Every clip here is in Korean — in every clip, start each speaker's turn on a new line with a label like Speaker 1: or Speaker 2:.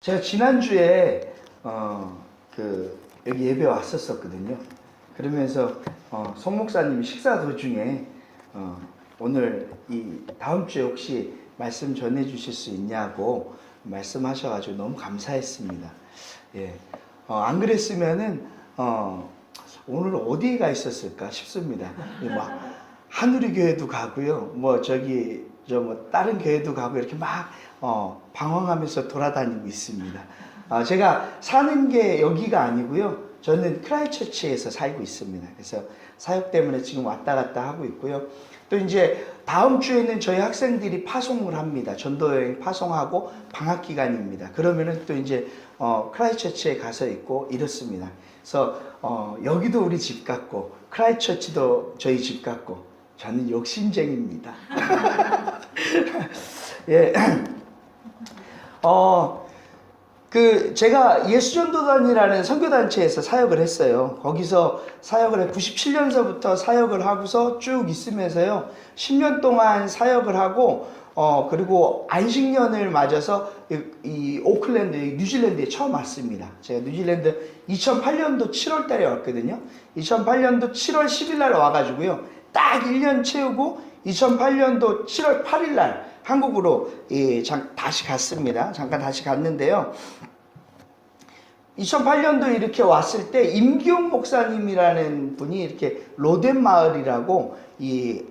Speaker 1: 제가 지난주에 여기 예배 왔었거든요. 그러면서 송 목사님이 식사 도중에 오늘 이 다음 주에 혹시 말씀 전해 주실 수 있냐고 말씀하셔가지고 너무 감사했습니다. 예. 안 그랬으면은 오늘 어디에 가 있었을까 싶습니다. 막 하누리 교회도 가고요. 뭐 다른 교회도 가고 이렇게 막 방황하면서 돌아다니고 있습니다. 제가 사는 게 여기가 아니고요. 저는 크라이처치에서 살고 있습니다. 그래서 사역 때문에 지금 왔다 갔다 하고 있고요. 또 이제 다음 주에는 저희 학생들이 파송을 합니다. 전도여행 파송하고 방학 기간입니다. 그러면은 또 이제 크라이처치에 가서 있고 이렇습니다. 그래서 여기도 우리 집 같고 크라이처치도 저희 집 같고 저는 욕심쟁이입니다. 예. 제가 예수전도단이라는 선교단체에서 사역을 했어요. 거기서 사역을 해 97년서부터 사역을 하고서 쭉 있으면서요. 10년 동안 사역을 하고 그리고 안식년을 맞아서 이 오클랜드, 뉴질랜드에 처음 왔습니다. 제가 뉴질랜드 2008년도 7월 달에 왔거든요. 2008년도 7월 10일 날 와가지고요. 딱 1년 채우고 2008년도 7월 8일 날 한국으로 다시 갔습니다. 잠깐 다시 갔는데요. 2008년도 이렇게 왔을 때 임기용 목사님이라는 분이 이렇게 로덴 마을이라고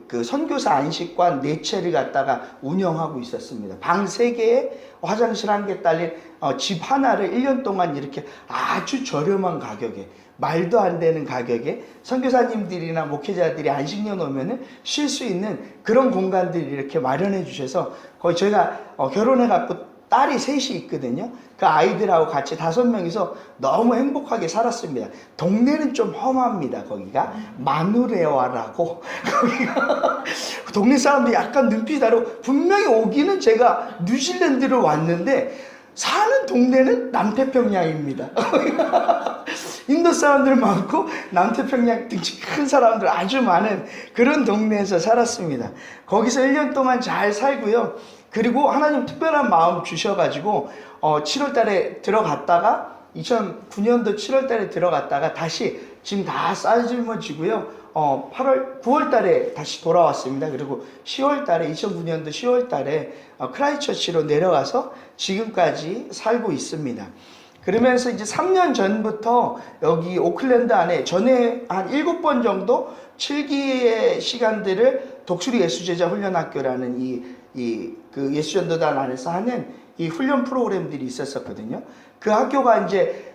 Speaker 1: 그 선교사 안식관 4채를 갖다가 운영하고 있었습니다. 방 3개에 화장실 1개 딸린 집 하나를 1년 동안 이렇게 아주 저렴한 가격에 말도 안 되는 가격에 선교사님들이나 목회자들이 안식년 오면은 쉴 수 있는 그런 공간들을 이렇게 마련해 주셔서 거의 저희가 결혼해 갖고 딸이 3이 있거든요. 그 아이들하고 같이 5명이서 너무 행복하게 살았습니다. 동네는 좀 험합니다. 거기가 마누레와라고 거기가 동네 사람들이 약간 눈빛이 다르고 분명히 오기는 제가 뉴질랜드로 왔는데 사는 동네는 남태평양입니다. 인도 사람들 많고 남태평양 등치 큰 사람들 아주 많은 그런 동네에서 살았습니다. 거기서 1년 동안 잘 살고요. 그리고 하나님 특별한 마음 주셔가지고 7월 달에 들어갔다가 2009년도 7월 달에 들어갔다가 다시 지금 다 싸질머지고요. 9월 달에 다시 돌아왔습니다. 그리고 10월 달에 2009년도 10월 달에 크라이처치로 내려가서 지금까지 살고 있습니다. 그러면서 이제 3년 전부터 여기 오클랜드 안에 전에 한 7번 정도 7기의 시간들을 독수리 예수제자 훈련학교라는 그 예수전도단 안에서 하는 이 훈련 프로그램들이 있었거든요. 그 학교가 이제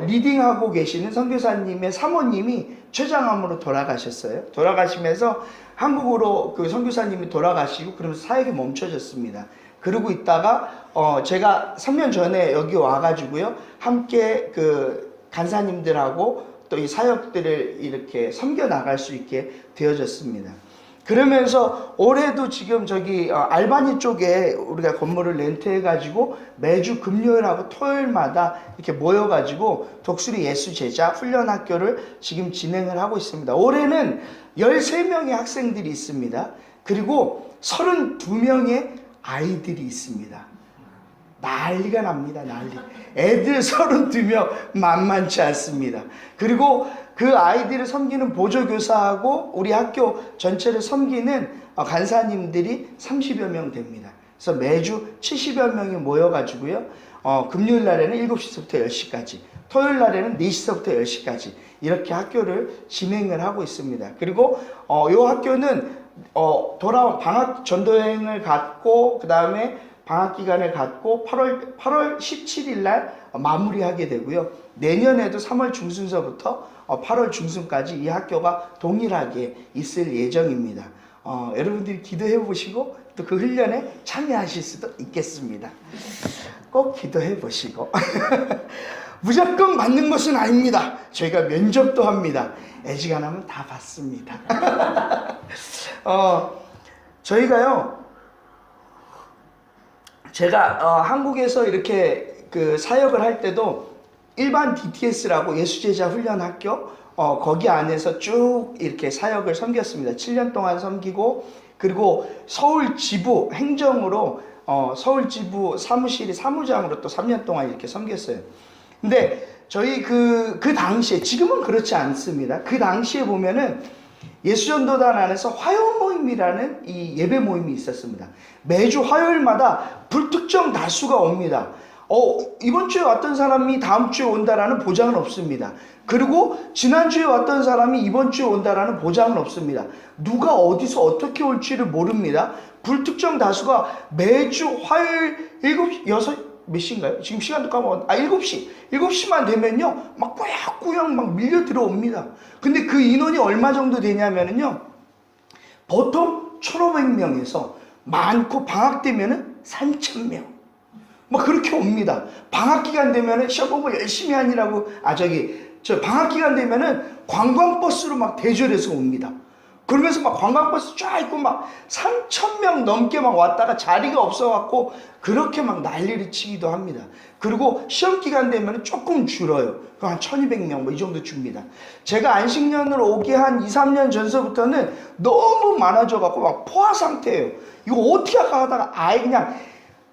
Speaker 1: 리딩하고 계시는 선교사님의 사모님이 췌장암으로 돌아가셨어요. 돌아가시면서 한국으로 그 선교사님이 돌아가시고 그러면서 사역이 멈춰졌습니다. 그러고 있다가 제가 3년 전에 여기 와가지고요. 함께 그 간사님들하고 또 이 사역들을 이렇게 섬겨 나갈 수 있게 되어졌습니다. 그러면서 올해도 지금 저기 알바니 쪽에 우리가 건물을 렌트해가지고 매주 금요일하고 토요일마다 이렇게 모여가지고 독수리 예수제자 훈련학교를 지금 진행을 하고 있습니다. 올해는 13명의 학생들이 있습니다. 그리고 32명의 아이들이 있습니다. 난리가 납니다. 난리. 애들 32명 만만치 않습니다. 그리고 그 아이들을 섬기는 보조교사하고 우리 학교 전체를 섬기는 간사님들이 30여 명 됩니다. 그래서 매주 70여 명이 모여가지고요. 금요일 날에는 7시부터 10시까지, 토요일 날에는 4시부터 10시까지 이렇게 학교를 진행을 하고 있습니다. 그리고 이 학교는 방학 전도여행을 갔고 그 다음에 방학 기간을 갖고 8월 17일 날 마무리하게 되고요. 내년에도 3월 중순서부터 8월 중순까지 이 학교가 동일하게 있을 예정입니다. 여러분들이 기도해 보시고 또 그 훈련에 참여하실 수도 있겠습니다. 꼭 기도해 보시고 무조건 맞는 것은 아닙니다. 저희가 면접도 합니다. 애지간하면 다 받습니다. 저희가요. 제가 한국에서 이렇게 그 사역을 할 때도 일반 DTS라고 예수제자 훈련학교 거기 안에서 쭉 이렇게 사역을 섬겼습니다. 7년 동안 섬기고 그리고 서울 지부 행정으로 서울지부 사무실이 사무장으로 또 3년 동안 이렇게 섬겼어요. 근데 저희 그 당시에, 지금은 그렇지 않습니다. 그 당시에 보면은 예수전도단 안에서 화요 모임이라는 이 예배 모임이 있었습니다. 매주 화요일마다 불특정 다수가 옵니다. 이번 주에 왔던 사람이 다음 주에 온다라는 보장은 없습니다. 그리고 지난주에 왔던 사람이 이번 주에 온다라는 보장은 없습니다. 누가 어디서 어떻게 올지를 모릅니다. 불특정 다수가 매주 화요일 7시, 6, 몇 시인가요? 지금 시간도 까먹었는데, 7시. 7시만 되면요, 막 꾸역꾸역 막 밀려 들어옵니다. 근데 그 인원이 얼마 정도 되냐면요, 보통 1,500명에서 많고 방학 되면은 3,000명. 뭐 그렇게 옵니다. 방학 기간 되면은 시험 공부 열심히 하느라고, 방학 기간 되면은 관광버스로 막 대절해서 옵니다. 그러면서 막 관광버스 쫙 있고 막 3,000명 넘게 막 왔다가 자리가 없어갖고 그렇게 막 난리를 치기도 합니다. 그리고 시험 기간 되면 조금 줄어요. 한 1,200명 뭐 이 정도 줍니다. 제가 안식년으로 오기 한 2, 3년 전서부터는 너무 많아져갖고 막 포화 상태예요. 이거 어떻게 할까 하다가 아예 그냥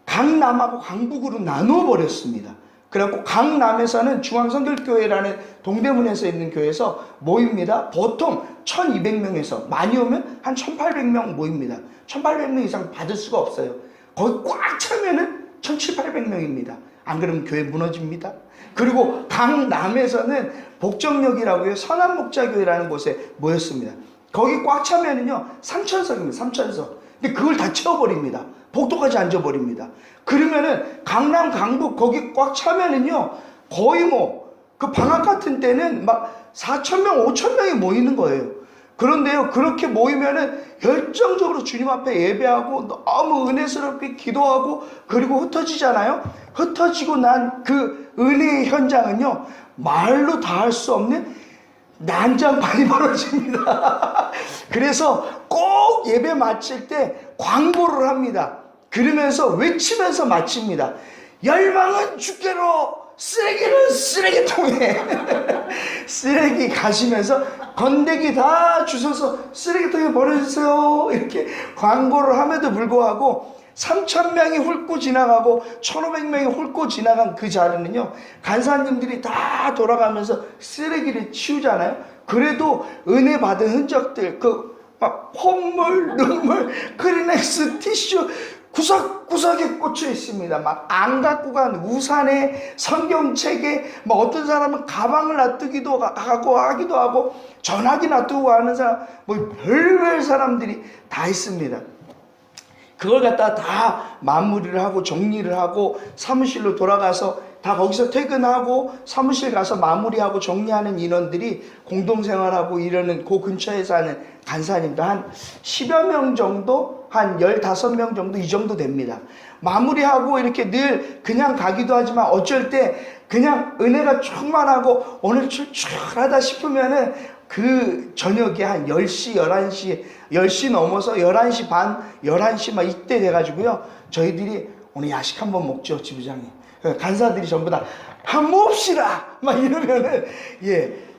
Speaker 1: 강남하고 강북으로 나누어 버렸습니다. 그래갖고 강남에서는 중앙성결교회라는 동대문에서 있는 교회에서 모입니다. 보통 1,200명에서 많이 오면 한 1,800명 모입니다. 1,800명 이상 받을 수가 없어요. 거기 꽉 차면은 1,700~800명입니다. 안 그러면 교회 무너집니다. 그리고 강남에서는 복정역이라고요, 선한목자교회라는 곳에 모였습니다. 거기 꽉 차면은요 3,000석입니다. 3,000석. 근데 그걸 다 채워버립니다. 복도까지 앉아버립니다. 그러면은 강남, 강북 거기 꽉 차면은요 거의 뭐 그 방학 같은 때는 막 4,000명, 5,000명이 모이는 거예요. 그런데요, 그렇게 모이면은 열정적으로 주님 앞에 예배하고 너무 은혜스럽게 기도하고 그리고 흩어지잖아요. 흩어지고 난 그 은혜의 현장은요 말로 다 할 수 없는 난장판이 벌어집니다. 그래서 꼭 예배 마칠 때 광고를 합니다. 그러면서 외치면서 마칩니다. 열방은 주께로, 쓰레기는 쓰레기통에. 쓰레기 가시면서 건더기 다 주워서 쓰레기통에 버려주세요. 이렇게 광고를 함에도 불구하고 3,000명이 훑고 지나가고 1,500명이 훑고 지나간 그 자리는요, 간사님들이 다 돌아가면서 쓰레기를 치우잖아요. 그래도 은혜 받은 흔적들, 막 콧물, 눈물, 크리넥스, 티슈 구석구석에 꽂혀 있습니다. 막 안 갖고 간 우산에, 성경책에, 막 어떤 사람은 가방을 놔두기도 하기도 하고 전화기 놔두고 하는 사람, 뭐 별별 사람들이 다 있습니다. 그걸 갖다가 다 마무리를 하고 정리를 하고 사무실로 돌아가서 다 거기서 퇴근하고 사무실 가서 마무리하고 정리하는 인원들이 공동생활하고 이러는 그 근처에 사는 간사님도 한 10여 명 정도, 한 15명 정도, 이 정도 됩니다. 마무리하고 이렇게 늘 그냥 가기도 하지만 어쩔 때 그냥 은혜가 충만하고 오늘 출출하다 싶으면은 그 저녁에 한 10시, 11시, 10시 넘어서 11시 반, 11시 막 이때 돼가지고요, 저희들이 오늘 야식 한번 먹죠, 지부장님. 간사들이 전부 다 한 몹시다 막 이러면은,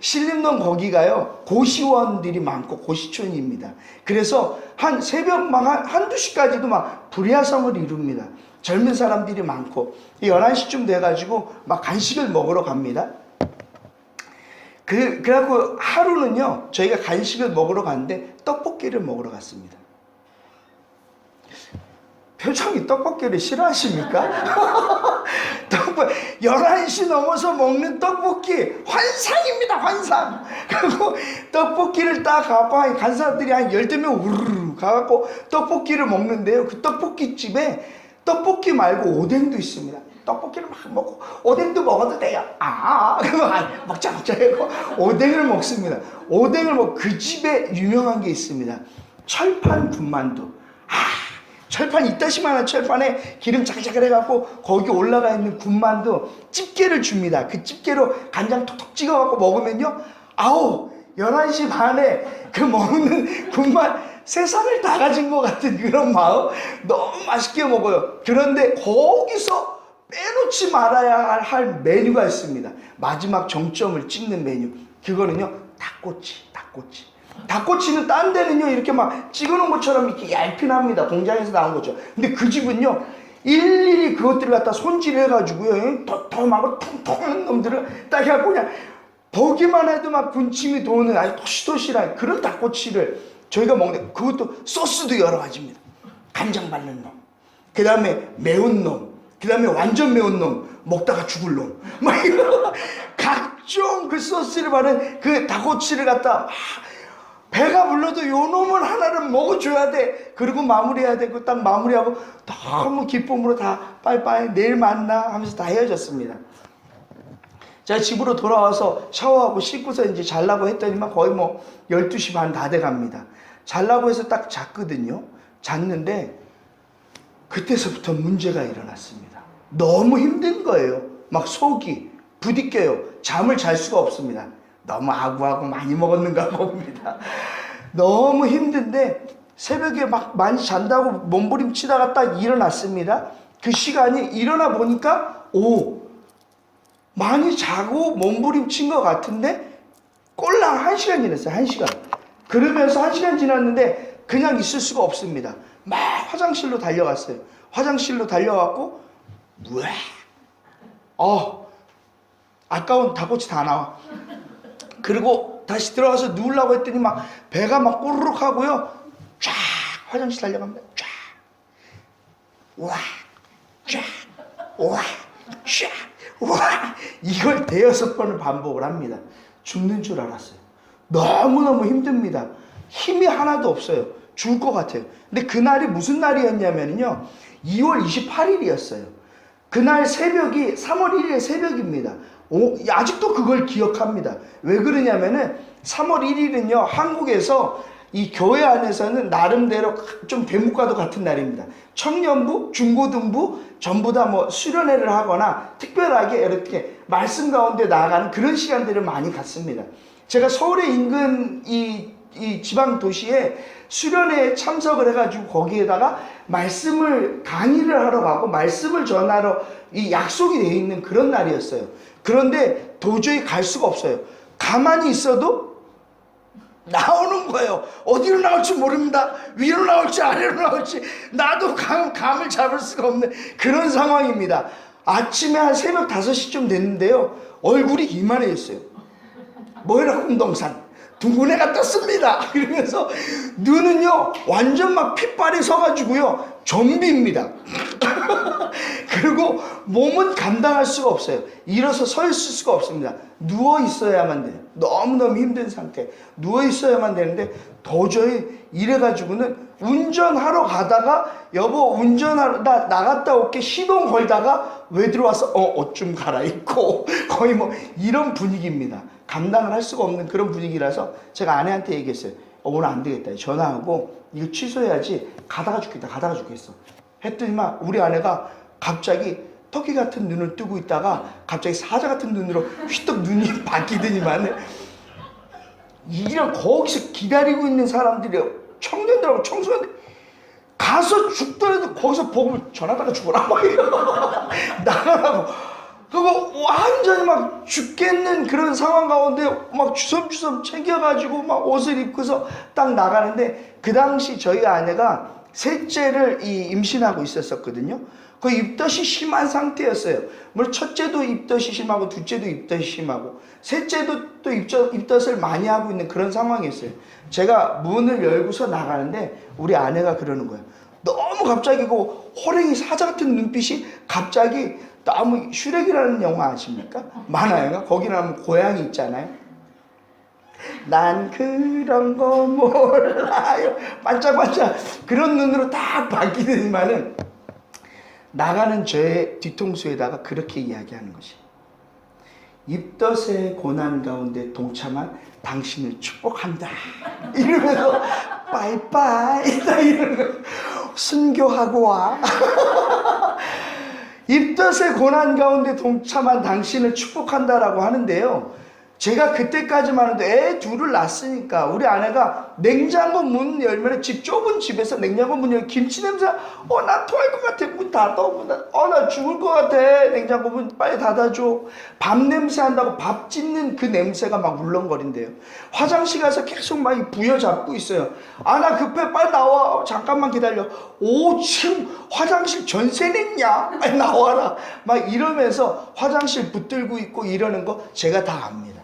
Speaker 1: 신림동 거기가요 고시원들이 많고 고시촌입니다. 그래서 한 새벽 막 한두 시까지도 막 불야성을 이룹니다. 젊은 사람들이 많고 11시쯤 돼가지고 막 간식을 먹으러 갑니다. 그래갖고 하루는요 저희가 간식을 먹으러 갔는데 떡볶이를 먹으러 갔습니다. 표정이 떡볶이를 싫어하십니까? 11시 넘어서 먹는 떡볶이 환상입니다, 환상. 그리고 떡볶이를 딱 가고 간사들이 한 12명 우르르 가갖고 떡볶이를 먹는데요, 그 떡볶이집에 떡볶이 말고 오뎅도 있습니다. 떡볶이를 막 먹고 오뎅도 먹어도 돼요. 그러면 먹자 하고 오뎅을 먹습니다. 오뎅을 그 집에 유명한 게 있습니다. 철판 군만두. 철판 이따시만한 철판에 기름 자글자글 해갖고 거기 올라가 있는 군만두 집게를 줍니다. 그 집게로 간장 톡톡 찍어갖고 먹으면요, 11시 반에 그 먹는 군만 세상을 다 가진 것 같은 그런 마음. 너무 맛있게 먹어요. 그런데 거기서 빼놓지 말아야 할 메뉴가 있습니다. 마지막 정점을 찍는 메뉴. 그거는요, 닭꼬치. 닭꼬치는 딴 데는요 이렇게 막 찍어놓은 것처럼 이렇게 얇긴 합니다. 공장에서 나온 거죠. 근데 그 집은요 일일이 그것들을 갖다 손질해가지고요, 도톰하고 통통한 놈들을 딱 해갖고 그냥 보기만 해도 막 군침이 도는 아주 토실토실한 그런 닭꼬치를 저희가 먹는데, 그것도 소스도 여러 가지입니다. 간장 바른 놈, 그 다음에 매운 놈, 그 다음에 완전 매운 놈, 먹다가 죽을 놈, 막 이런 각종 그 소스를 바른 그 닭꼬치를 갖다 배가 불러도 요 놈을 하나를 먹어줘야 돼. 그리고 마무리해야 되고, 딱 마무리하고 너무 기쁨으로 다 빠이빠이 내일 만나 하면서 다 헤어졌습니다. 제가 집으로 돌아와서 샤워하고 씻고서 이제 자려고 했더니만 거의 뭐 12시 반 다 돼갑니다. 자려고 해서 딱 잤거든요. 잤는데 그때서부터 문제가 일어났습니다. 너무 힘든 거예요. 막 속이 부딪혀요. 잠을 잘 수가 없습니다. 너무 아구아구 많이 먹었는가 봅니다. 너무 힘든데 새벽에 막 많이 잔다고 몸부림치다가 딱 일어났습니다. 그 시간이 일어나 보니까 많이 자고 몸부림친 것 같은데 꼴랑 1시간 지났어요. 1시간. 그러면서 1시간 지났는데 그냥 있을 수가 없습니다. 막 화장실로 달려갔어요. 화장실로 달려갔고 아까운 닭꼬치 다 나와. 그리고 다시 들어가서 누우려고 했더니 막 배가 막 꼬르륵 하고요. 쫙 화장실 달려갑니다. 쫙 우와 쫙 우와 쫙 우와, 이걸 대여섯 번을 반복을 합니다. 죽는 줄 알았어요. 너무너무 힘듭니다. 힘이 하나도 없어요. 죽을 것 같아요. 근데 그날이 무슨 날이었냐면요, 2월 28일이었어요. 그날 새벽이 3월 1일 새벽입니다. 아직도 그걸 기억합니다. 왜 그러냐면은 3월 1일은요, 한국에서 이 교회 안에서는 나름대로 좀 대묵과도 같은 날입니다. 청년부, 중고등부 전부 다 뭐 수련회를 하거나 특별하게 이렇게 말씀 가운데 나아가는 그런 시간들을 많이 갖습니다. 제가 서울의 인근 이 지방 도시에 수련회에 참석을 해가지고 거기에다가 말씀을 강의를 하러 가고 말씀을 전하러 이 약속이 되어 있는 그런 날이었어요. 그런데 도저히 갈 수가 없어요. 가만히 있어도 나오는 거예요. 어디로 나올지 모릅니다. 위로 나올지 아래로 나올지 나도 감을 잡을 수가 없는 그런 상황입니다. 아침에 한 새벽 5시쯤 됐는데요, 얼굴이 이만해졌어요. 뭐이라고 운동산 둥근해가 떴습니다. 이러면서 눈은요 완전 막 핏발이 서가지고요 좀비입니다. 그리고 몸은 감당할 수가 없어요. 일어서 서 있을 수가 없습니다. 누워 있어야만 돼요. 너무너무 힘든 상태. 누워 있어야만 되는데 도저히 이래가지고는 운전하러 가다가 여보 운전하러 나갔다 올게 시동 걸다가 왜 들어와서 옷 좀 갈아입고 거의 뭐 이런 분위기입니다. 감당을 할 수가 없는 그런 분위기라서 제가 아내한테 얘기했어요. 오늘 안 되겠다. 전화하고 이거 취소해야지. 가다가 죽겠어. 했더니만 우리 아내가 갑자기 토끼 같은 눈을 뜨고 있다가 갑자기 사자 같은 눈으로 휘떡 눈이 바뀌더니만 이런 거기서 기다리고 있는 사람들이 청년들하고 청소년들 가서 죽더라도 거기서 복음을 전하다가 죽어라 나가라고. 그리고 완전히 막 죽겠는 그런 상황 가운데 막 주섬주섬 챙겨가지고 막 옷을 입고서 딱 나가는데, 그 당시 저희 아내가 셋째를 임신하고 있었거든요. 그 입덧이 심한 상태였어요. 물론 첫째도 입덧이 심하고 둘째도 입덧이 심하고 셋째도 또 입덧을 많이 하고 있는 그런 상황이었어요. 제가 문을 열고서 나가는데 우리 아내가 그러는 거예요. 너무 갑자기 그 호랭이 사자 같은 눈빛이 갑자기 너무 슈렉이라는 영화 아십니까? 만화영화? 거기 나오면 고양이 있잖아요. 난 그런 거 몰라요. 반짝반짝 그런 눈으로 딱 바뀌더니만은 나가는 저의 뒤통수에다가 그렇게 이야기하는 것이, 입덧의 고난 가운데 동참한 당신을 축복한다 이러면서 빠이빠이 딱 이러는 거예요. 순교하고 와. 입덧의 고난 가운데 동참한 당신을 축복한다라고 하는데요, 제가 그때까지만 해도 애 둘을 낳았으니까 우리 아내가 냉장고 문 열면 좁은 집에서 냉장고 문 열면 김치 냄새, 나 토할 것 같아. 문 닫아. 나 죽을 것 같아. 냉장고 문 빨리 닫아줘. 밥 냄새 한다고 밥 짓는 그 냄새가 막 울렁거린대요. 화장실 가서 계속 막 부여잡고 있어요. 나 급해. 빨리 나와. 잠깐만 기다려. 지금 화장실 전세 냈냐? 빨리 나와라. 막 이러면서 화장실 붙들고 있고 이러는 거 제가 다 압니다.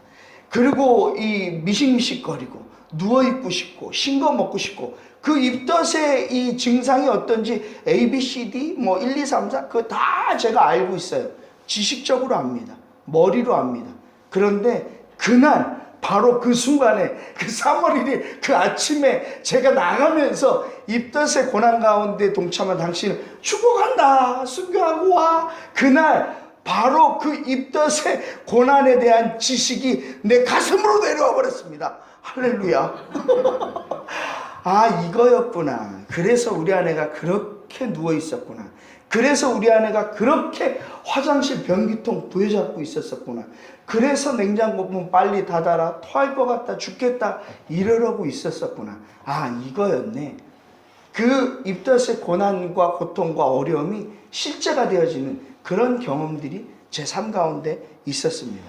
Speaker 1: 그리고 이 미식미식거리고 누워있고 싶고 싱거 먹고 싶고 그 입덧의 이 증상이 어떤지 A, B, C, D 1, 2, 3, 4 그거 다 제가 알고 있어요. 지식적으로 압니다. 머리로 압니다. 그런데 그날 바로 그 순간에 그 3월 1일 그 아침에 제가 나가면서 입덧의 고난 가운데 동참한 당신은 축복한다. 순교하고 와. 그날 바로 그 입덧의 고난에 대한 지식이 내 가슴으로 내려와 버렸습니다. 할렐루야. 이거였구나. 그래서 우리 아내가 그렇게 누워 있었구나. 그래서 우리 아내가 그렇게 화장실 변기통 부여잡고 있었구나. 그래서 냉장고 문 빨리 닫아라. 토할 것 같다. 죽겠다. 이러려고 있었구나. 이거였네. 그 입덧의 고난과 고통과 어려움이 실제가 되어지는 그런 경험들이 제 삶 가운데 있었습니다.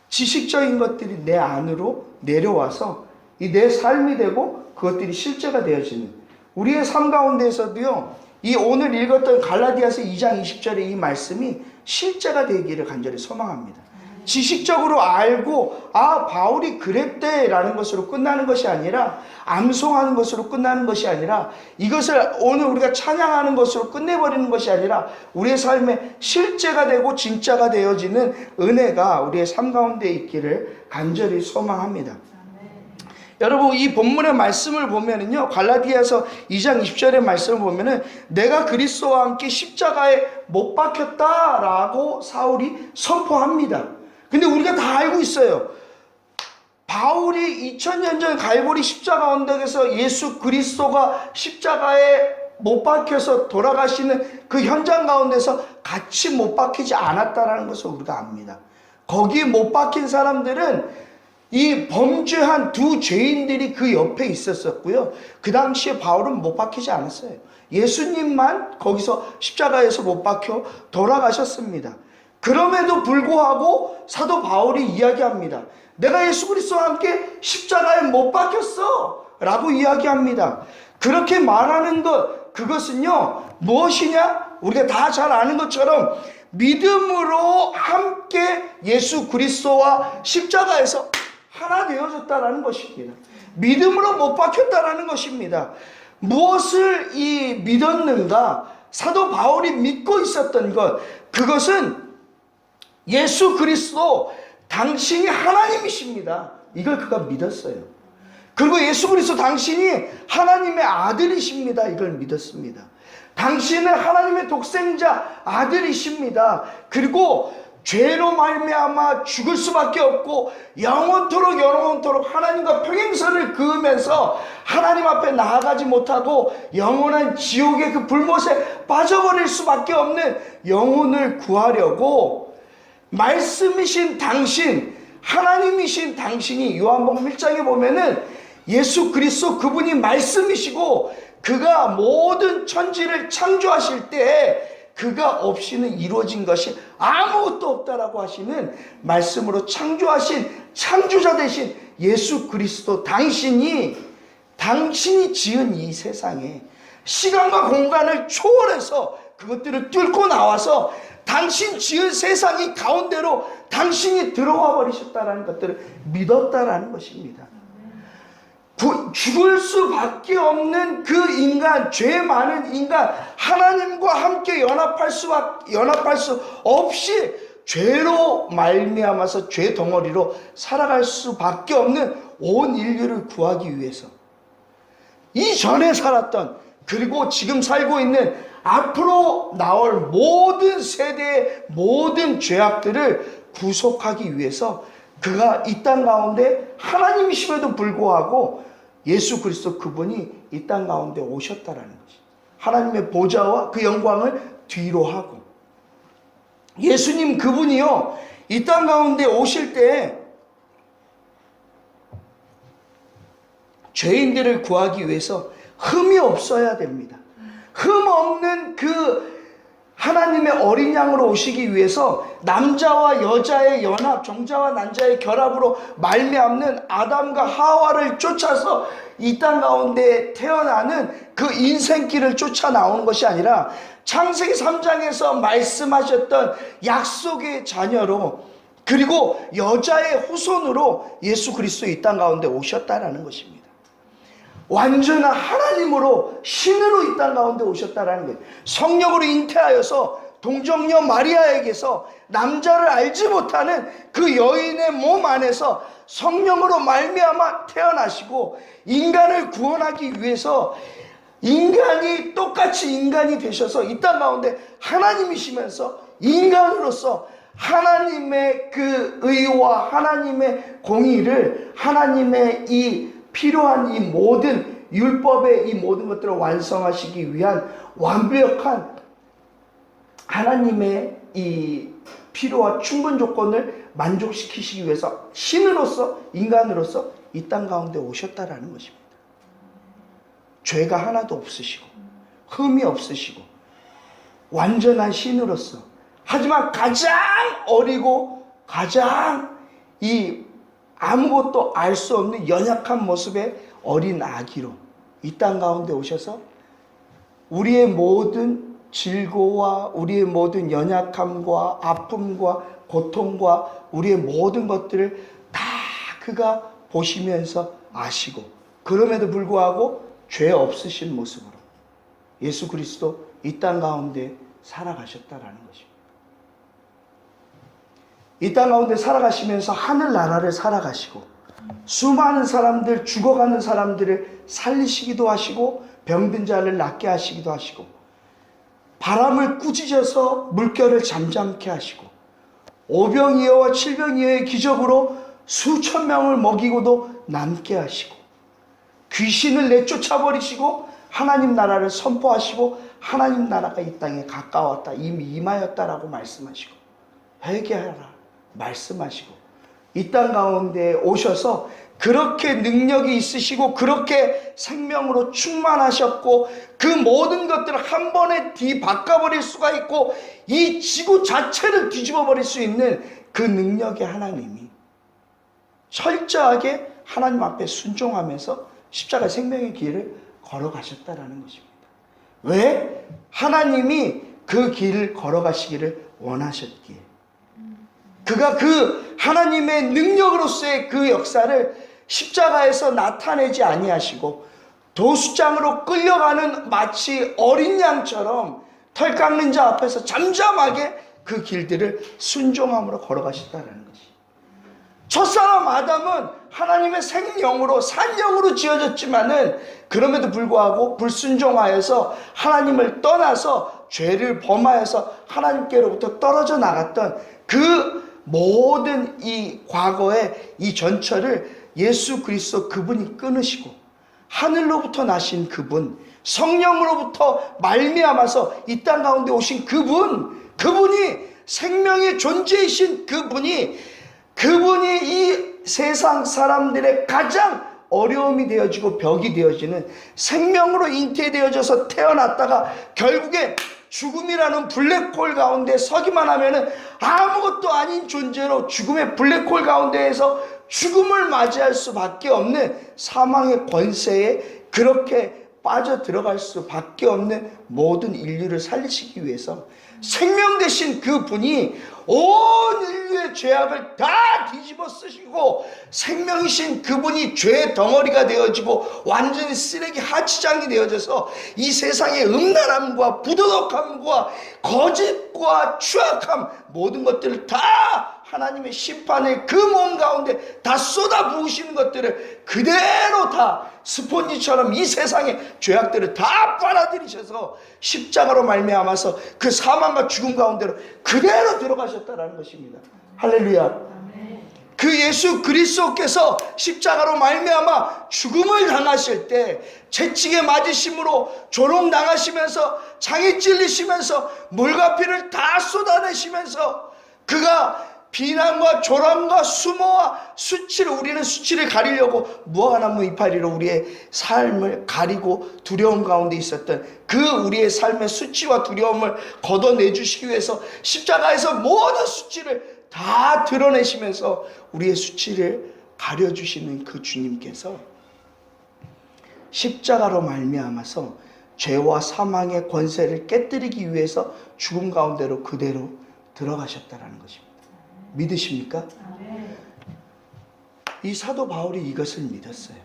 Speaker 1: 지식적인 것들이 내 안으로 내려와서 내 삶이 되고 그것들이 실제가 되어지는 우리의 삶 가운데에서도요. 이 오늘 읽었던 갈라디아서 2장 20절의 이 말씀이 실제가 되기를 간절히 소망합니다. 지식적으로 알고 바울이 그랬대 라는 것으로 끝나는 것이 아니라 암송하는 것으로 끝나는 것이 아니라 이것을 오늘 우리가 찬양하는 것으로 끝내버리는 것이 아니라 우리의 삶에 실제가 되고 진짜가 되어지는 은혜가 우리의 삶 가운데 있기를 간절히 소망합니다. 여러분 이 본문의 말씀을 보면은요 갈라디아서 2장 20절의 말씀을 보면은 내가 그리스도와 함께 십자가에 못 박혔다라고 사울이 선포합니다. 근데 우리가 다 알고 있어요. 바울이 2000년 전 갈보리 십자가 언덕에서 예수 그리스도가 십자가에 못 박혀서 돌아가시는 그 현장 가운데서 같이 못 박히지 않았다라는 것을 우리가 압니다. 거기에 못 박힌 사람들은 이 범죄한 두 죄인들이 그 옆에 있었었고요. 그 당시에 바울은 못 박히지 않았어요. 예수님만 거기서 십자가에서 못 박혀 돌아가셨습니다. 그럼에도 불구하고 사도 바울이 이야기합니다. 내가 예수 그리스도와 함께 십자가에 못 박혔어 라고 이야기합니다. 그렇게 말하는 것 그것은요 무엇이냐? 우리가 다 잘 아는 것처럼 믿음으로 함께 예수 그리스도와 십자가에서 하나 되어졌다라는 것입니다. 믿음으로 못 박혔다라는 것입니다. 무엇을 믿었는가? 사도 바울이 믿고 있었던 것 그것은 예수 그리스도 당신이 하나님이십니다. 이걸 그가 믿었어요. 그리고 예수 그리스도 당신이 하나님의 아들이십니다. 이걸 믿었습니다. 당신은 하나님의 독생자 아들이십니다. 그리고 죄로 말미암아 죽을 수밖에 없고 영원토록 하나님과 평행선을 그으면서 하나님 앞에 나아가지 못하고 영원한 지옥의 그 불못에 빠져버릴 수밖에 없는 영혼을 구하려고 말씀이신 당신, 하나님이신 당신이 요한복음 1장에 보면은 예수 그리스도 그분이 말씀이시고 그가 모든 천지를 창조하실 때 그가 없이는 이루어진 것이 아무것도 없다라고 하시는 말씀으로 창조하신 창조자 되신 예수 그리스도 당신이 지은 이 세상에 시간과 공간을 초월해서 그것들을 뚫고 나와서 당신 지은 세상이 가운데로 당신이 들어와 버리셨다라는 것들을 믿었다라는 것입니다. 죽을 수밖에 없는 그 인간, 죄 많은 인간, 하나님과 함께 연합할 수 없이 죄로 말미암아서 죄 덩어리로 살아갈 수밖에 없는 온 인류를 구하기 위해서 이전에 살았던 그리고 지금 살고 있는 앞으로 나올 모든 세대의 모든 죄악들을 구속하기 위해서 그가 이 땅 가운데 하나님이심에도 불구하고 예수 그리스도 그분이 이 땅 가운데 오셨다라는 것이 하나님의 보좌와 그 영광을 뒤로 하고 예수님 그분이요 이 땅 가운데 오실 때 죄인들을 구하기 위해서 흠이 없어야 됩니다. 흠 없는 그 하나님의 어린 양으로 오시기 위해서 남자와 여자의 연합, 정자와 난자의 결합으로 말미암는 아담과 하와를 쫓아서 이 땅 가운데 태어나는 그 인생길을 쫓아 나오는 것이 아니라 창세기 3장에서 말씀하셨던 약속의 자녀로, 그리고 여자의 후손으로 예수 그리스도 이 땅 가운데 오셨다라는 것입니다. 완전한 하나님으로, 신으로 이 땅 가운데 오셨다라는 거예요. 성령으로 잉태하여서 동정녀 마리아에게서 남자를 알지 못하는 그 여인의 몸 안에서 성령으로 말미암아 태어나시고 인간을 구원하기 위해서 인간이 똑같이 인간이 되셔서 이 땅 가운데 하나님이시면서 인간으로서 하나님의 그 의와 하나님의 공의를, 하나님의 이 필요한 이 모든 율법의 이 모든 것들을 완성하시기 위한 완벽한 하나님의 이 필요와 충분 조건을 만족시키시기 위해서 신으로서, 인간으로서 이 땅 가운데 오셨다라는 것입니다. 죄가 하나도 없으시고 흠이 없으시고 완전한 신으로서, 하지만 가장 어리고 가장 이 아무것도 알 수 없는 연약한 모습의 어린 아기로 이 땅 가운데 오셔서 우리의 모든 질고와 우리의 모든 연약함과 아픔과 고통과 우리의 모든 것들을 다 그가 보시면서 아시고, 그럼에도 불구하고 죄 없으신 모습으로 예수 그리스도 이 땅 가운데 살아가셨다라는 것입니다. 이 땅 가운데 살아가시면서 하늘나라를 살아가시고 수많은 사람들, 죽어가는 사람들을 살리시기도 하시고 병든 자를 낫게 하시기도 하시고 바람을 꾸짖어서 물결을 잠잠케 하시고 오병이어와 칠병이어의 기적으로 수천 명을 먹이고도 남게 하시고 귀신을 내쫓아버리시고 하나님 나라를 선포하시고 하나님 나라가 이 땅에 가까웠다, 이미 임하였다라고 말씀하시고 회개하라 말씀하시고 이 땅 가운데 오셔서 그렇게 능력이 있으시고 그렇게 생명으로 충만하셨고 그 모든 것들을 한 번에 바꿔버릴 수가 있고 이 지구 자체를 뒤집어버릴 수 있는 그 능력의 하나님이 철저하게 하나님 앞에 순종하면서 십자가 생명의 길을 걸어가셨다라는 것입니다. 왜? 하나님이 그 길을 걸어가시기를 원하셨기에. 그가 그 하나님의 능력으로서의 그 역사를 십자가에서 나타내지 아니하시고 도수장으로 끌려가는 마치 어린 양처럼 털 깎는 자 앞에서 잠잠하게 그 길들을 순종함으로 걸어가셨다는 것이. 첫사람 아담은 하나님의 생명으로 산영으로 지어졌지만은 그럼에도 불구하고 불순종하여서 하나님을 떠나서 죄를 범하여서 하나님께로부터 떨어져 나갔던 그 모든 이 과거의 이 전철을 예수 그리스도 그분이 끊으시고 하늘로부터 나신 그분, 성령으로부터 말미암아서 이 땅 가운데 오신 그분이 생명의 존재이신 그분이 이 세상 사람들의 가장 어려움이 되어지고 벽이 되어지는 생명으로 잉태되어져서 태어났다가 결국에 죽음이라는 블랙홀 가운데 서기만 하면은 아무것도 아닌 존재로 죽음의 블랙홀 가운데에서 죽음을 맞이할 수밖에 없는 사망의 권세에 그렇게 빠져 들어갈 수밖에 없는 모든 인류를 살리시기 위해서 생명 되신 그 분이 온 인류의 죄악을 다 뒤집어 쓰시고 생명이신 그분이 죄의 덩어리가 되어지고 완전히 쓰레기 하치장이 되어져서 이 세상의 음란함과 부도덕함과 거짓과 추악함 모든 것들을 다 하나님의 심판의 그 몸 가운데 다 쏟아 부으시는 것들을 그대로 다 스폰지처럼 이 세상의 죄악들을 다 빨아들이셔서 십자가로 말미암아서 그 사망과 죽음 가운데로 그대로 들어가셨다라는 것입니다. 할렐루야. 그 예수 그리스도께서 십자가로 말미암아 죽음을 당하실 때 채찍에 맞으심으로 조롱당하시면서 장에 찔리시면서 물과 피를 다 쏟아내시면서 그가 비난과 조롱과 수모와 수치를, 우리는 수치를 가리려고 무화과나무 이파리로 우리의 삶을 가리고 두려움 가운데 있었던 그 우리의 삶의 수치와 두려움을 걷어내 주시기 위해서 십자가에서 모든 수치를 다 드러내시면서 우리의 수치를 가려주시는 그 주님께서 십자가로 말미암아서 죄와 사망의 권세를 깨뜨리기 위해서 죽음 가운데로 그대로 들어가셨다는 것입니다. 믿으십니까? 이 사도 바울이 이것을 믿었어요.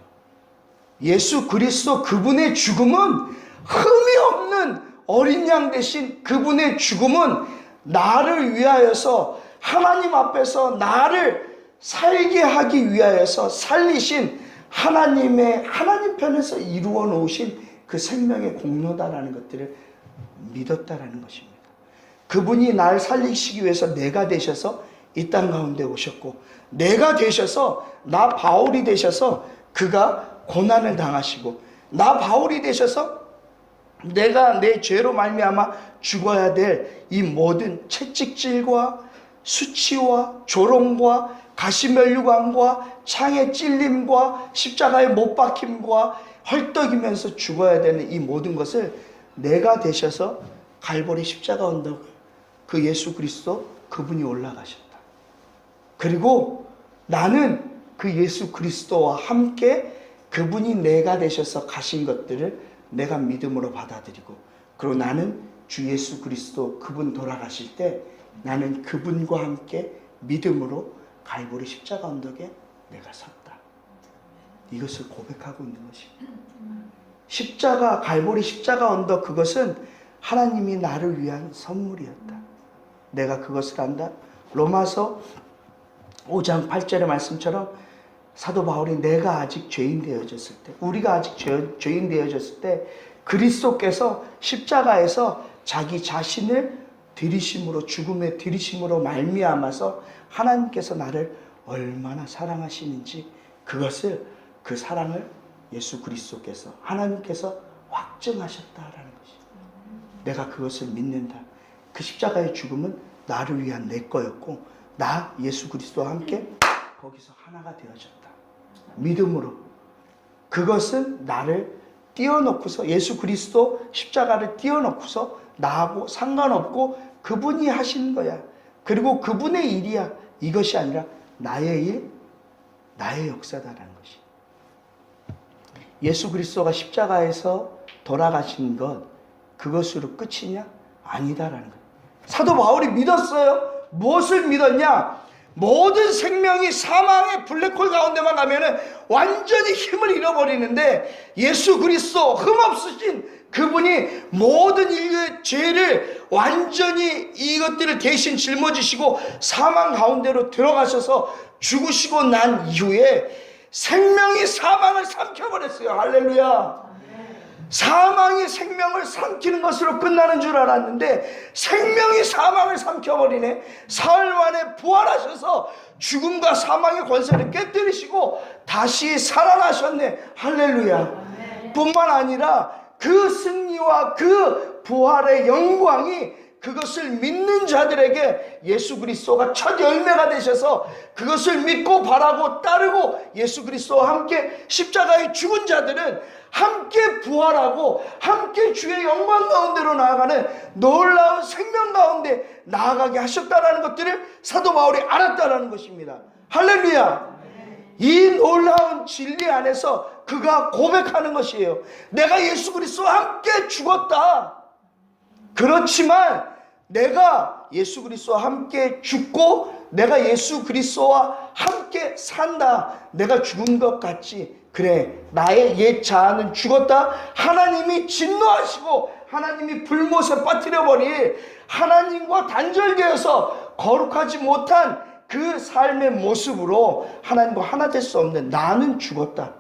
Speaker 1: 예수 그리스도 그분의 죽음은 흠이 없는 어린 양 대신 그분의 죽음은 나를 위하여서 하나님 앞에서 나를 살게 하기 위하여서 살리신 하나님 편에서 이루어 놓으신 그 생명의 공로다라는 것들을 믿었다라는 것입니다. 그분이 날 살리시기 위해서 내가 되셔서 이 땅 가운데 오셨고, 내가 되셔서, 나 바울이 되셔서 그가 고난을 당하시고, 나 바울이 되셔서 내가 내 죄로 말미암아 죽어야 될 이 모든 채찍질과 수치와 조롱과 가시면류관과 창에 찔림과 십자가에 못 박힘과 헐떡이면서 죽어야 되는 이 모든 것을 내가 되셔서 갈보리 십자가 언덕을 그 예수 그리스도 그분이 올라가셨다. 그리고 나는 그 예수 그리스도와 함께 그분이 내가 되셔서 가신 것들을 내가 믿음으로 받아들이고, 그리고 나는 주 예수 그리스도 그분 돌아가실 때 나는 그분과 함께 믿음으로 갈보리 십자가 언덕에 내가 섰다. 이것을 고백하고 있는 것입니다. 십자가, 갈보리 십자가 언덕, 그것은 하나님이 나를 위한 선물이었다. 내가 그것을 안다. 로마서 5장 8절의 말씀처럼 사도 바울이 내가 아직 죄인 되어졌을 때, 우리가 아직 죄인 되어졌을 때 그리스도께서 십자가에서 자기 자신을 들이심으로, 죽음의 들이심으로 말미암아서 하나님께서 나를 얼마나 사랑하시는지, 그것을, 그 사랑을 예수 그리스도께서, 하나님께서 확증하셨다라는 것이죠. 내가 그것을 믿는다. 그 십자가의 죽음은 나를 위한 내 거였고, 나 예수 그리스도와 함께 거기서 하나가 되어졌다. 믿음으로. 그것은 나를 띄워놓고서, 예수 그리스도 십자가를 띄워놓고서 나하고 상관없고 그분이 하신 거야. 그리고 그분의 일이야. 이것이 아니라 나의 일, 나의 역사다라는 것이. 예수 그리스도가 십자가에서 돌아가신 것, 그것으로 끝이냐? 아니다라는 거예요. 사도 바울이 믿었어요. 무엇을 믿었냐? 모든 생명이 사망의 블랙홀 가운데만 가면은 완전히 힘을 잃어버리는데, 예수 그리스도 흠없으신 그분이 모든 인류의 죄를 완전히 이것들을 대신 짊어지시고 사망 가운데로 들어가셔서 죽으시고 난 이후에 생명이 사망을 삼켜버렸어요. 할렐루야. 사망이 생명을 삼키는 것으로 끝나는 줄 알았는데 생명이 사망을 삼켜버리네. 사흘 만에 부활하셔서 죽음과 사망의 권세를 깨뜨리시고 다시 살아나셨네. 할렐루야. 뿐만 아니라 그 승리와 그 부활의 영광이 그것을 믿는 자들에게 예수 그리스도가 첫 열매가 되셔서 그것을 믿고 바라고 따르고 예수 그리스도와 함께 십자가에 죽은 자들은 함께 부활하고 함께 주의 영광 가운데로 나아가는 놀라운 생명 가운데 나아가게 하셨다는 것들을 사도 바울이 알았다는 것입니다. 할렐루야. 이 놀라운 진리 안에서 그가 고백하는 것이에요. 내가 예수 그리스도와 함께 죽었다. 그렇지만 내가 예수 그리스도와 함께 죽고 내가 예수 그리스도와 함께 산다. 내가 죽은 것 같지? 그래, 나의 옛 자아는 죽었다. 하나님이 진노하시고 하나님이 불못에 빠뜨려버릴 하나님과 단절되어서 거룩하지 못한 그 삶의 모습으로 하나님과 하나 될 수 없는 나는 죽었다.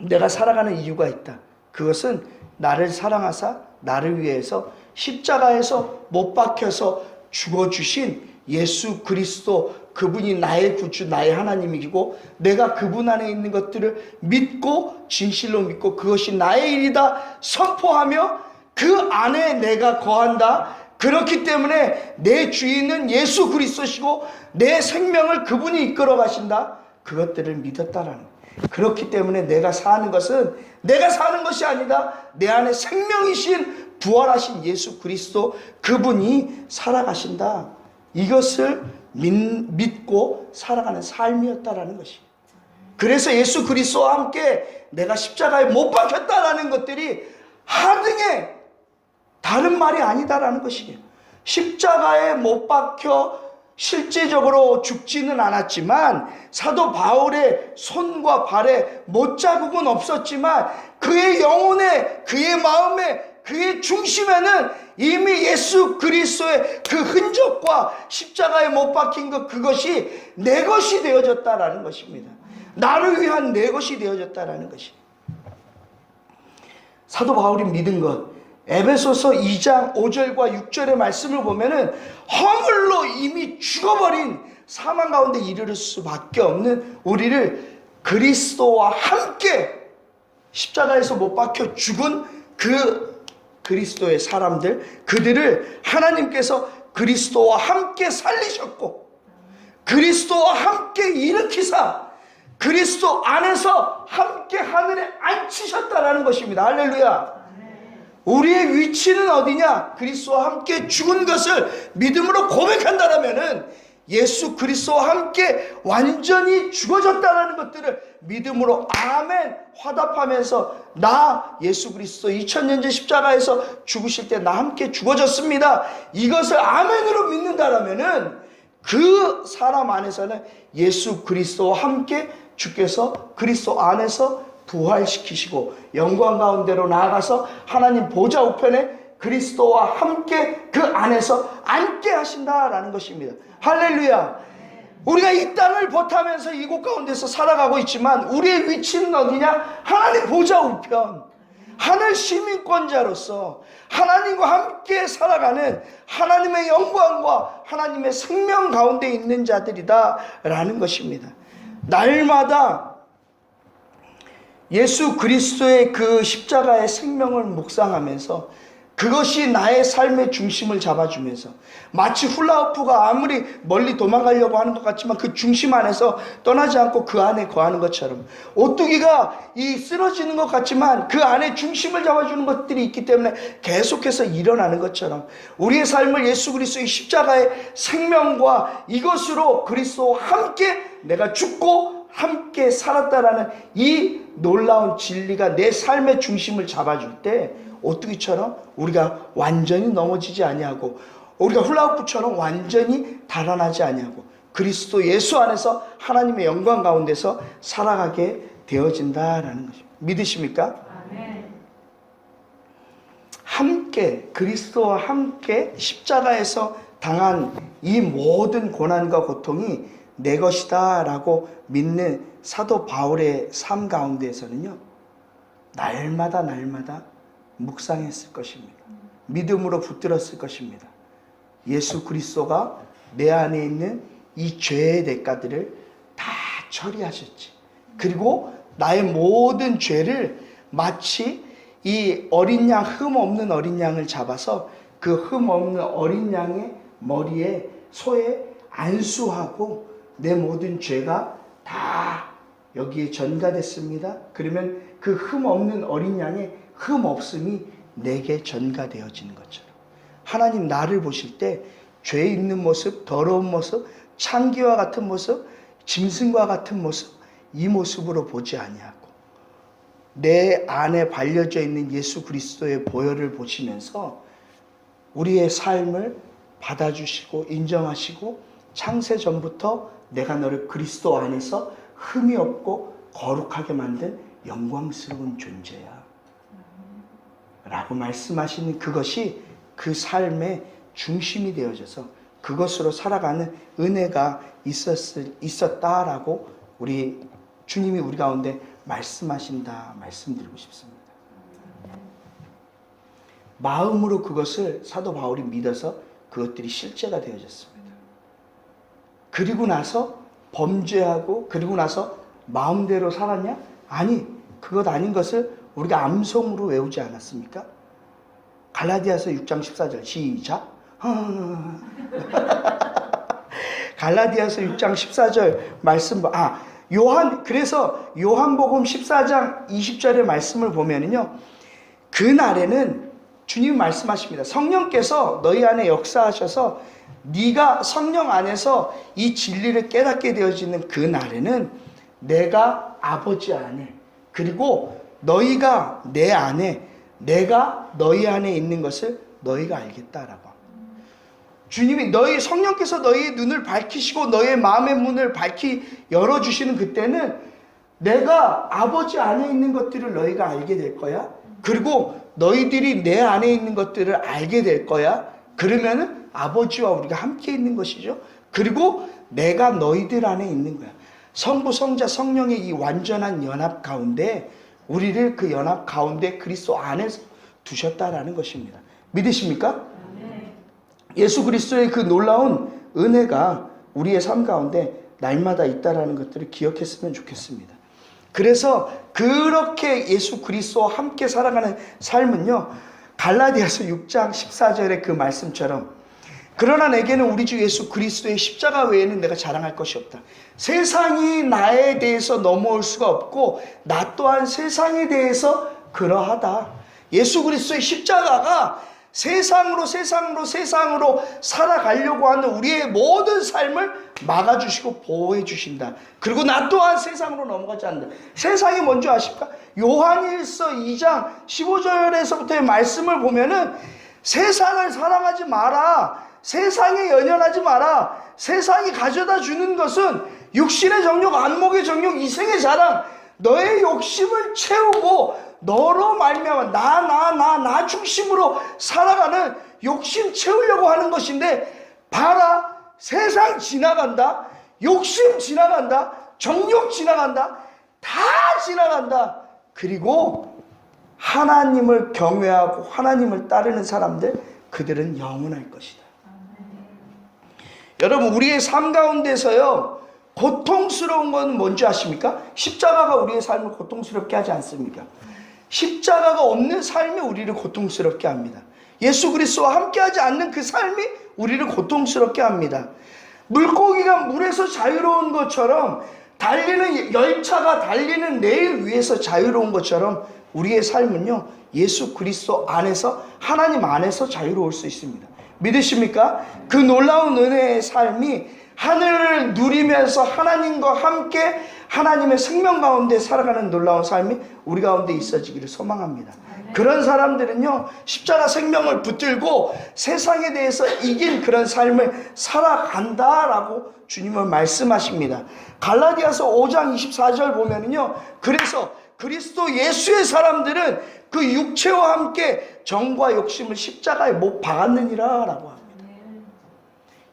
Speaker 1: 내가 살아가는 이유가 있다. 그것은 나를 사랑하사 나를 위해서 십자가에서 못 박혀서 죽어주신 예수 그리스도, 그분이 나의 구주, 나의 하나님이고 내가 그분 안에 있는 것들을 믿고 진실로 믿고 그것이 나의 일이다 선포하며 그 안에 내가 거한다. 그렇기 때문에 내 주인은 예수 그리스도시고 내 생명을 그분이 이끌어 가신다. 그것들을 믿었다라는 거예요. 그렇기 때문에 내가 사는 것은 내가 사는 것이 아니다. 내 안에 생명이신 부활하신 예수 그리스도 그분이 살아가신다. 이것을 믿고 살아가는 삶이었다라는 것이. 그래서 예수 그리스도와 함께 내가 십자가에 못 박혔다라는 것들이 하등의 다른 말이 아니다라는 것이에요. 십자가에 못 박혀 실제적으로 죽지는 않았지만 사도 바울의 손과 발에 못자국은 없었지만 그의 영혼에, 그의 마음에, 그의 중심에는 이미 예수 그리스도의 그 흔적과 십자가에 못 박힌 그것이 내 것이 되어졌다라는 것입니다. 나를 위한 내 것이 되어졌다라는 것이. 사도 바울이 믿은 것, 에베소서 2장 5절과 6절의 말씀을 보면은 허물로 이미 죽어버린 사망 가운데 이르를 수밖에 없는 우리를 그리스도와 함께 십자가에서 못 박혀 죽은 그 그리스도의 사람들, 그들을 하나님께서 그리스도와 함께 살리셨고 그리스도와 함께 일으키사 그리스도 안에서 함께 하늘에 앉히셨다라는 것입니다. 할렐루야. 우리의 위치는 어디냐? 그리스도와 함께 죽은 것을 믿음으로 고백한다라면은 예수 그리스도와 함께 완전히 죽어졌다라는 것들을 믿음으로 아멘 화답하면서 나 예수 그리스도 2000년째 십자가에서 죽으실 때 나 함께 죽어졌습니다. 이것을 아멘으로 믿는다라면은 그 사람 안에서는 예수 그리스도와 함께 주께서 그리스도 안에서 부활시키시고 영광 가운데로 나아가서 하나님 보좌 우편에 그리스도와 함께 그 안에서 앉게 하신다라는 것입니다. 할렐루야. 우리가 이 땅을 버타면서 이곳 가운데서 살아가고 있지만 우리의 위치는 어디냐? 하나님 보좌 우편, 하늘 시민권자로서 하나님과 함께 살아가는 하나님의 영광과 하나님의 생명 가운데 있는 자들이다라는 것입니다. 날마다 예수 그리스도의 그 십자가의 생명을 묵상하면서 그것이 나의 삶의 중심을 잡아주면서 마치 훌라후프가 아무리 멀리 도망가려고 하는 것 같지만 그 중심 안에서 떠나지 않고 그 안에 거하는 것처럼 오뚜기가 쓰러지는 것 같지만 그 안에 중심을 잡아주는 것들이 있기 때문에 계속해서 일어나는 것처럼 우리의 삶을 예수 그리스도의 십자가의 생명과 이것으로 그리스도와 함께 내가 죽고 함께 살았다라는 이 놀라운 진리가 내 삶의 중심을 잡아줄 때 오뚜기처럼 우리가 완전히 넘어지지 아니하고 우리가 훌라후프처럼 완전히 달아나지 아니하고 그리스도 예수 안에서 하나님의 영광 가운데서 살아가게 되어진다라는 것입니다. 믿으십니까? 아멘. 함께 그리스도와 함께 십자가에서 당한 이 모든 고난과 고통이 내 것이다 라고 믿는 사도 바울의 삶 가운데에서는요 날마다 묵상했을 것입니다. 믿음으로 붙들었을 것입니다. 예수 그리스도가 내 안에 있는 이 죄의 대가들을 다 처리하셨지. 그리고 나의 모든 죄를 마치 이 어린 양, 흠 없는 어린 양을 잡아서 그 흠 없는 어린 양의 머리에 소에 안수하고 내 모든 죄가 다 여기에 전가됐습니다. 그러면 그 흠 없는 어린 양의 흠 없음이 내게 전가되어지는 것처럼 하나님 나를 보실 때 죄 있는 모습, 더러운 모습, 창기와 같은 모습, 짐승과 같은 모습 이 모습으로 보지 아니하고 내 안에 발려져 있는 예수 그리스도의 보혈을 보시면서 우리의 삶을 받아주시고 인정하시고 창세전부터 내가 너를 그리스도 안에서 흠이 없고 거룩하게 만든 영광스러운 존재야 라고 말씀하시는 그것이 그 삶의 중심이 되어져서 그것으로 살아가는 은혜가 있었다라고 우리 주님이 우리 가운데 말씀하신다 말씀드리고 싶습니다. 마음으로 그것을 사도 바울이 믿어서 그것들이 실제가 되어졌습니다. 그리고 나서 범죄하고 그리고 나서 마음대로 살았냐? 아니, 그것 아닌 것을 우리가 암송으로 외우지 않았습니까? 갈라디아서 6장 14절 시작. 갈라디아서 6장 14절 말씀, 그래서 요한복음 14장 20절의 말씀을 보면은요, 그날에는 주님이 말씀하십니다. 성령께서 너희 안에 역사하셔서 네가 성령 안에서 이 진리를 깨닫게 되어지는 그 날에는 내가 아버지 안에, 그리고 너희가 내 안에, 내가 너희 안에 있는 것을 너희가 알겠다라고. 주님이 성령께서 너희의 눈을 밝히시고 너희의 마음의 문을 열어주시는 그때는 내가 아버지 안에 있는 것들을 너희가 알게 될 거야. 그리고 너희들이 내 안에 있는 것들을 알게 될 거야. 그러면은 아버지와 우리가 함께 있는 것이죠. 그리고 내가 너희들 안에 있는 거야. 성부, 성자, 성령의 이 완전한 연합 가운데 우리를 그 연합 가운데 그리스도 안에서 두셨다라는 것입니다. 믿으십니까? 예수 그리스도의 그 놀라운 은혜가 우리의 삶 가운데 날마다 있다라는 것들을 기억했으면 좋겠습니다. 그래서 그렇게 예수 그리스도와 함께 살아가는 삶은요, 갈라디아서 6장 14절의 그 말씀처럼, 그러나 내게는 우리 주 예수 그리스도의 십자가 외에는 내가 자랑할 것이 없다. 세상이 나에 대해서 넘어올 수가 없고 나 또한 세상에 대해서 그러하다. 예수 그리스도의 십자가가 세상으로 살아가려고 하는 우리의 모든 삶을 막아주시고 보호해 주신다. 그리고 나 또한 세상으로 넘어가지 않는다. 세상이 뭔지 아십니까? 요한일서 2장 15절에서부터의 말씀을 보면은 세상을 사랑하지 마라. 세상에 연연하지 마라. 세상이 가져다 주는 것은 육신의 정욕, 안목의 정욕, 이생의 자랑, 너의 욕심을 채우고 너로 말미암아 나 중심으로 살아가는 욕심 채우려고 하는 것인데, 봐라, 세상 지나간다, 욕심 지나간다, 정욕 지나간다, 다 지나간다. 그리고 하나님을 경외하고 하나님을 따르는 사람들, 그들은 영원할 것이다. 여러분, 우리의 삶 가운데서요, 고통스러운 건 뭔지 아십니까? 십자가가 우리의 삶을 고통스럽게 하지 않습니까? 십자가가 없는 삶이 우리를 고통스럽게 합니다. 예수 그리스도와 함께하지 않는 그 삶이 우리를 고통스럽게 합니다. 물고기가 물에서 자유로운 것처럼, 달리는 열차가 달리는 레일 위에서 자유로운 것처럼 우리의 삶은요, 예수 그리스도 안에서, 하나님 안에서 자유로울 수 있습니다. 믿으십니까? 그 놀라운 은혜의 삶이 하늘을 누리면서 하나님과 함께 하나님의 생명 가운데 살아가는 놀라운 삶이 우리 가운데 있어지기를 소망합니다. 그런 사람들은요, 십자가 생명을 붙들고 세상에 대해서 이긴 그런 삶을 살아간다라고 주님은 말씀하십니다. 갈라디아서 5장 24절 보면은요, 그래서 그리스도 예수의 사람들은 그 육체와 함께 정과 욕심을 십자가에 못 박았느니라 라고 합니다.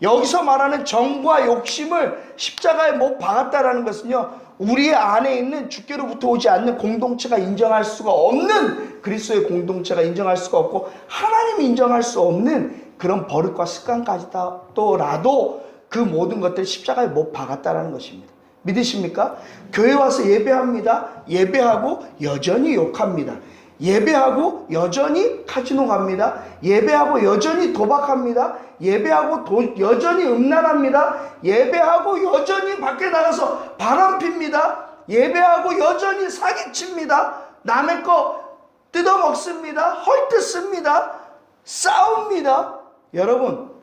Speaker 1: 여기서 말하는 정과 욕심을 십자가에 못 박았다라는 것은요, 우리의 안에 있는 주께로부터 오지 않는 공동체가 인정할 수가 없는, 그리스도의 공동체가 인정할 수가 없고 하나님이 인정할 수 없는 그런 버릇과 습관까지라도 그 모든 것들 십자가에 못 박았다라는 것입니다. 믿으십니까? 교회 와서 예배합니다. 예배하고 여전히 욕합니다. 예배하고 여전히 카지노 갑니다. 예배하고 여전히 도박합니다. 예배하고 여전히 음란합니다. 예배하고 여전히 밖에 나가서 바람 핍니다. 예배하고 여전히 사기칩니다. 남의 거 뜯어먹습니다. 헐뜯습니다. 싸웁니다. 여러분,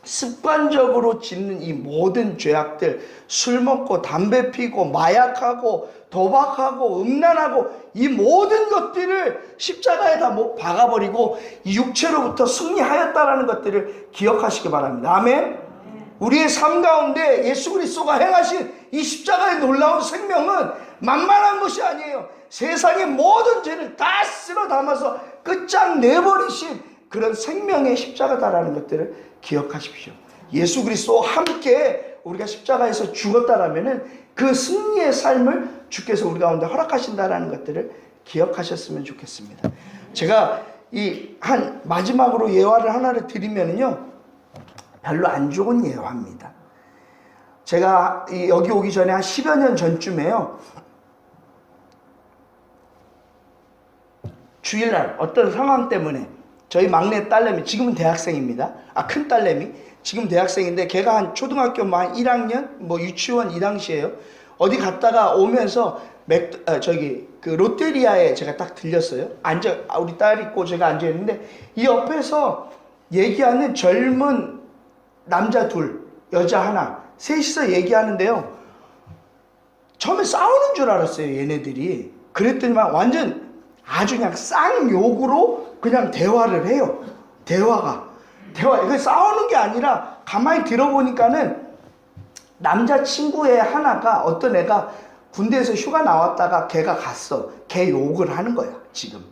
Speaker 1: 습관적으로 짓는 이 모든 죄악들, 술 먹고 담배 피고 마약하고 도박하고 음란하고 이 모든 것들을 십자가에 다 못 박아버리고 이 육체로부터 승리하였다라는 것들을 기억하시기 바랍니다. 아멘. 우리의 삶 가운데 예수 그리스도가 행하신 이 십자가의 놀라운 생명은 만만한 것이 아니에요. 세상의 모든 죄를 다 쓸어 담아서 끝장내버리신 그런 생명의 십자가다라는 것들을 기억하십시오. 예수 그리스도와 함께 우리가 십자가에서 죽었다라면은 그 승리의 삶을 주께서 우리 가운데 허락하신다라는 것들을 기억하셨으면 좋겠습니다. 제가 마지막으로 예화를 하나를 드리면은요, 별로 안 좋은 예화입니다. 제가 여기 오기 전에 한 10여 년 전쯤에요, 주일날 어떤 상황 때문에 저희 막내 딸내미 지금은 대학생입니다. 큰 딸내미 지금 대학생인데 걔가 한 초등학교 한 1학년 뭐 유치원 이 당시에요. 어디 갔다가 오면서 그 롯데리아에 제가 딱 들렸어요. 우리 딸 있고 제가 앉아 있는데 이 옆에서 얘기하는 젊은 남자 둘, 여자 하나, 셋이서 얘기하는데요. 처음에 싸우는 줄 알았어요, 얘네들이. 그랬더니만 완전 아주 그냥 쌍욕으로 그냥 대화를 해요. 이거 싸우는 게 아니라 가만히 들어보니까는 남자친구의 하나가 어떤 애가 군대에서 휴가 나왔다가 걔가 갔어. 걔 욕을 하는 거야, 지금.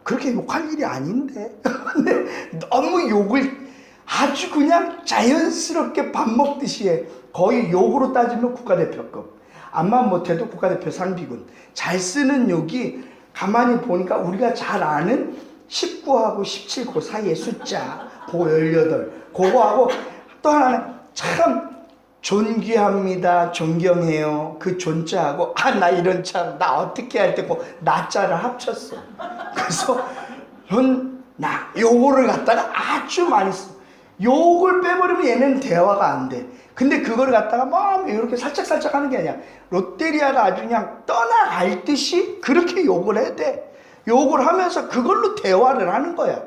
Speaker 1: 그렇게 욕할 일이 아닌데. 근데 너무 욕을 아주 그냥 자연스럽게 밥 먹듯이 해. 거의 욕으로 따지면 국가대표급. 암만 못해도 국가대표 상비군. 잘 쓰는 욕이 가만히 보니까 우리가 잘 아는 19하고 17 그 사이의 숫자, 고 18. 그거하고 또 하나는 참 존귀합니다. 존경해요. 그 존자하고 나 이런 참 나 어떻게 할 때 그 나자를 합쳤어. 그래서 요거를 갖다가 아주 많이 써. 욕을 빼버리면 얘는 대화가 안 돼. 근데 그걸 갖다가 막 이렇게 살짝살짝 하는 게 아니야. 롯데리아가 아주 그냥 떠나갈 듯이 그렇게 욕을 해야 돼. 욕을 하면서 그걸로 대화를 하는 거야.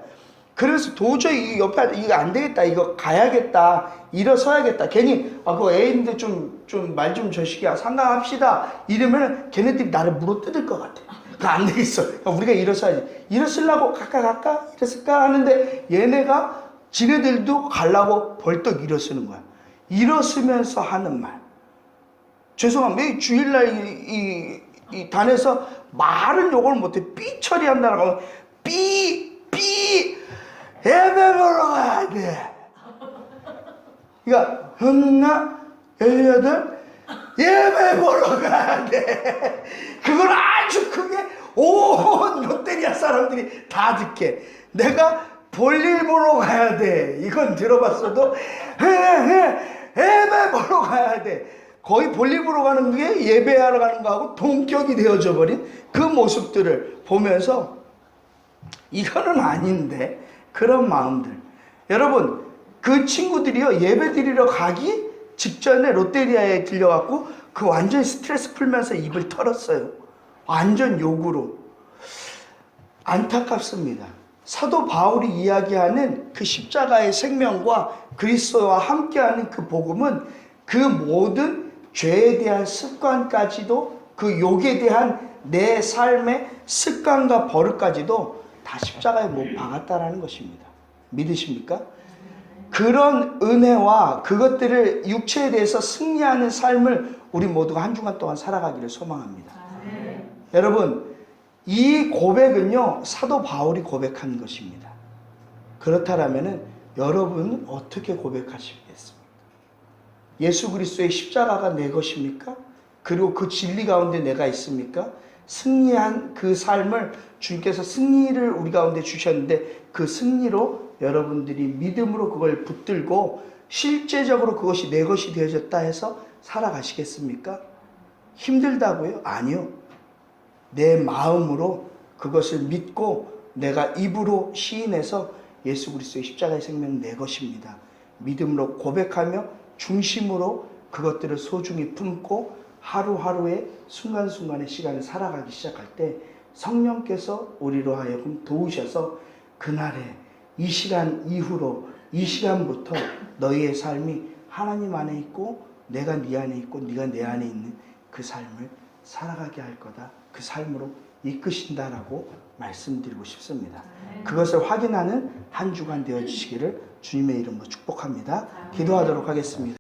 Speaker 1: 그래서 도저히 이 옆에 이거 안 되겠다. 이거 가야겠다. 일어서야겠다. 괜히 그 애인데 좀 말 좀 저시기야. 상가합시다. 이러면 걔네들이 나를 물어뜯을 것 같아. 그거 안 되겠어. 우리가 일어서야지. 일어서려고 갈까 이랬을까 하는데 얘네가 지네들도 가려고 벌떡 일어서는 거야. 일어서면서 하는 말. 죄송합니다. 주일날 이 단에서 말은 욕을 못해. 삐 처리한다라고 하면 삐 예배 보러 가야 돼. 그러니까 hun나 18 예배 보러 가야 돼. 그걸 아주 크게 온 롯데리아 사람들이 다 듣게. 내가 볼일 보러 가야 돼. 이건 들어봤어도 예배 보러 가야 돼. 거의 볼일 보러 가는 게 예배하러 가는 거하고 동격이 되어져 버린 그 모습들을 보면서 이거는 아닌데 그런 마음들. 여러분 그 친구들이요 예배 드리러 가기 직전에 롯데리아에 들려갖고 그 완전 스트레스 풀면서 입을 털었어요. 완전 욕으로. 안타깝습니다. 사도 바울이 이야기하는 그 십자가의 생명과 그리스도와 함께하는 그 복음은 그 모든 죄에 대한 습관까지도 그 욕에 대한 내 삶의 습관과 버릇까지도 다 십자가에 못 박았다라는 것입니다. 믿으십니까? 그런 은혜와 그것들을 육체에 대해서 승리하는 삶을 우리 모두가 한 주간 동안 살아가기를 소망합니다. 여러분 이 고백은요 사도 바울이 고백한 것입니다. 그렇다면은 여러분은 어떻게 고백하시겠습니까? 예수 그리스도의 십자가가 내 것입니까? 그리고 그 진리 가운데 내가 있습니까? 승리한 그 삶을 주님께서 승리를 우리 가운데 주셨는데 그 승리로 여러분들이 믿음으로 그걸 붙들고 실제적으로 그것이 내 것이 되어졌다 해서 살아가시겠습니까? 힘들다고요? 아니요. 내 마음으로 그것을 믿고 내가 입으로 시인해서 예수 그리스도의 십자가의 생명은 내 것입니다. 믿음으로 고백하며 중심으로 그것들을 소중히 품고 하루하루의 순간순간의 시간을 살아가기 시작할 때 성령께서 우리로 하여금 도우셔서 그날에 이 시간 이후로 이 시간부터 너희의 삶이 하나님 안에 있고 내가 네 안에 있고 네가 내 안에 있는 그 삶을 살아가게 할 거다. 그 삶으로 이끄신다라고 말씀드리고 싶습니다. 그것을 확인하는 한 주간 되어주시기를 주님의 이름으로 축복합니다. 기도하도록 하겠습니다.